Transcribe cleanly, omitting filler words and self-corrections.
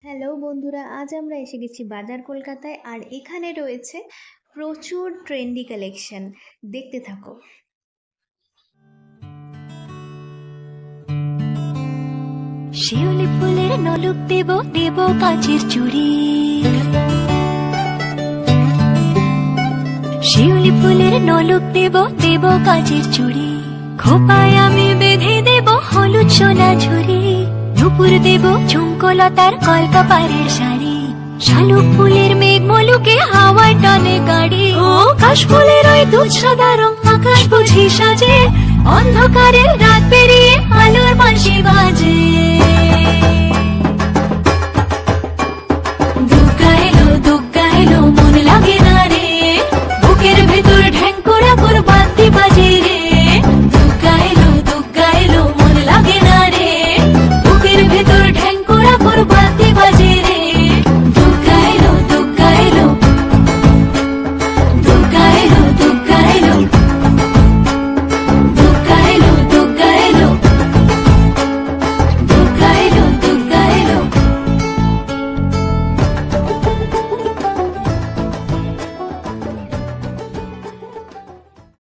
Hello বন্ধুরা, আজ আমরা এসে গেছি বাজার কলকাতায়। আর এখানে রয়েছে প্রচুর ট্রেন্ডি কালেকশন। দেখতে থাকো। শিউলি ফুলের নলুক দেব দেব কাচের চুড়ি, শিউলি ফুলের নলুক দেব দেব কাচের চুড়ি, খোপায় আমি বেঁধে দেব হলুদ সোনা ঝুরি, নুপুর দেব ঝুমকোলতার কলকাপাড়ের শাড়ি, শালুক ফুলের মেঘ মলুকে হাওয়ায় টানে গাড়ি, ও কাশ ফুলের ওই দুধ সাদা রং আকাশ বুঝি সাজে, অন্ধকারের রাত পেরিয়ে আলোর বাঁশি বাজে।